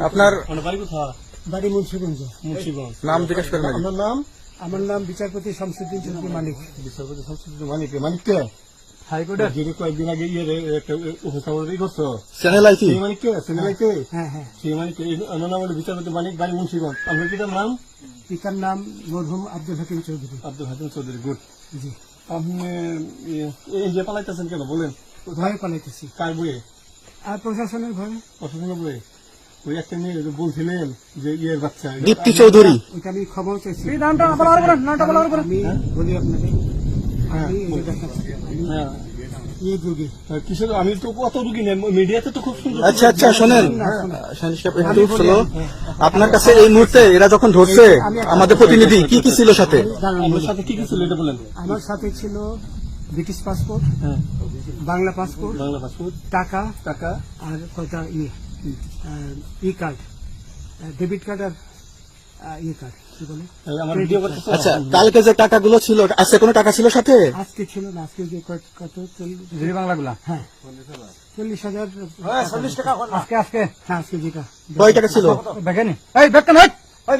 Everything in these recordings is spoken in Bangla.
আপনার বাড়ি মুন্সিগঞ্জ। নাম জিজ্ঞেস করেন। আমার নাম বিচারপতি শামসুদ্দিন চৌধুরী মানিক। বিচারপতি শামসুদ্দিন মানিক। মানিককে হাইকোর্টের যিনি কয়েকদিন আগে একটা উপস্থাপনা করছো চ্যানেল আইছি। সেই মানিককে চ্যানেলাইতে হ্যাঁ হ্যাঁ, সেই মানিককে আমার নাম হলো বিচারপতি মানিক, বাড়ি মুন্সিগঞ্জ। আপনার পিতার নাম? পিতার নাম মরহুম আব্দুল হাকিম চৌধুরী। আব্দুল হাকিম চৌধুরী। গুড। জি। আপনি এই যে পালাইতেছেন কেন বলেন? ভয়ে পালাইতেছি। কার বইয়ে? আর প্রশাসনের ভয়ে। প্রশাসনের বইয়ে? ওই একটা মেয়ে বলছিলেন যে ইয়ের বাচ্চা দীপ্তি চৌধুরী। ওইটা আমি ক্ষমাও চাইছি। নামটা আমি বলি আপনাকে, আমি এই যে দেখাচ্ছি, হ্যাঁ ইয়ে রোগী। কিসের? আমি তো কত রুগী নেই, মিডিয়াতে তো খুব সুন্দর। আচ্ছা আচ্ছা, শোনেন একটু শোনো। আপনার কাছে এই মুহূর্তে এরা যখন ধরছে আমাদের প্রতিনিধি, কি কি ছিল সাথে? আমার সাথে কি কি ছিল এটা বলেন। আমার সাথে ছিল ব্রিটিশ পাসপোর্ট, হ্যাঁ, বাংলা পাসপোর্ট, বাংলা পাসপোর্ট, টাকা টাকা, আর কয়টা ই কার্ড, ডেবিট কার্ড আর ই কার্ড, কি বলে আমার ভিডিও করতে। আচ্ছা, কালকে যে টাকাগুলো ছিল, আজকে কোনো টাকা ছিল সাথে? আজকে ছিল না, আজকে যে কত বাংলাগুলা। হ্যাঁ 40,000। আজকে আজকে হ্যাঁ, আজকে যেটা কয় টাকা ছিল? দেখেনি? এই দেখেন, এই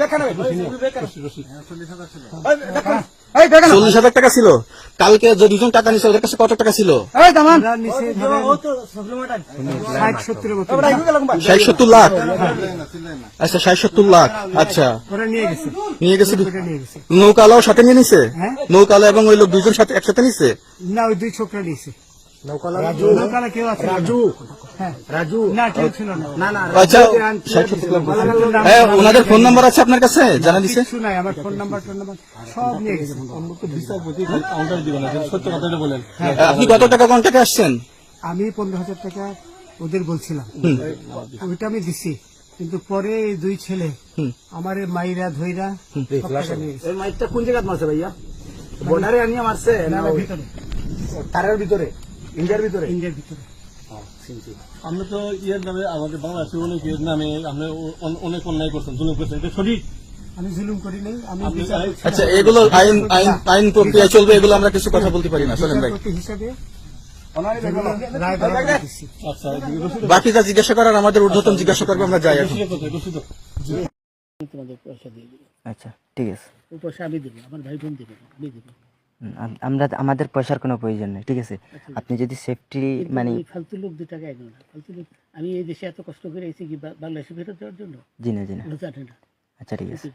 দেখেন, 40,000 টাকা ছিল। কালকে যে দুজন টাকা নিছে ওদের কাছে কত টাকা ছিল? আমরা নিচে 60-70 মতো 60-70 লাখ। আচ্ছা, 60-70 লাখ। আচ্ছা, ওরা নিয়ে গেছে। নিয়ে গেছে। ওটা নিয়ে গেছে। নৌকালাও সাথে নিয়ে নিছে? হ্যাঁ। নৌকালা এবং ওই লোক দুইজন সাথে একসাথে নিছে? না, ওই দুই ছোকরা নিয়েছে। নৌকালা কেউ আছে? হ্যাঁ, রাজু। না কেউ ছিল না। আচ্ছা, 60-70 লাখ বলছে। হ্যাঁ, ওনাদের ফোন নাম্বার আছে আপনার কাছে? জানা দিছে? কিছু নাই, আমার ফোন নাম্বার সব নিয়ে গেছে। বিচারপতি কাউন্টার দিবেন না, সত্য কথাটা বলেন। আপনি কত টাকা কন্ট্যাক্টে আসছেন? আমি 15,000 টাকা ওদের বলছিলাম, ওইটা আমি দিছি। কিন্তু পরে এই দুই ছেলে আমার মাইরা ধইরা সব টাকা নিয়ে গেছে। এই মাইকটা কোন জায়গায় মারছে ভাইয়া? বর্ডারে আনিয়ে মারছে না, ভিতরে, তারের ভিতরে, ইন্ডিয়ার ভিতরে? ইন্ডিয়ার ভিতরে। আমরা তো ইয়ের নামে, আমাদের বাংলাদেশের অনেক ইয়ের নামে আমরা অনেক অন্যায় করছেন, জুলুম করছেন, এটা সঠিক? আমি জুলুম করি নাই। আমি আচ্ছা, এগুলো আইন আইন আইন প্রক্রিয়া চলবে, এগুলো আমরা কিছু কথা বলতে পারি না। চলেন ভাই, বিচারপতি হিসাবে রায় বরাবর দিচ্ছি। আচ্ছা, বাকি যা জিজ্ঞাসা করার আমাদের ঊর্ধ্বতন জিজ্ঞাসা করবো, আমরা যাই এখন। তোমাদের পয়সা দিয়ে দিবো। আচ্ছা, ঠিক আছে। ওই পয়সা আমি দেবো, আমার ভাই বোন দেবে, আমি দেবো। আমরা আমাদের পয়সার কোনো প্রয়োজন নেই, ঠিক আছে? আপনি যদি সেফটি মানে এই ফালতু লোক 2 টাকা এগো না, ফালতু লোক। আমি এই দেশে এত কষ্ট করে এসেছি কি বাংলাদেশে ফেরত দেওয়ার জন্য? জি না, জি না। ওরা জানে না। আচ্ছা, ঠিক আছে।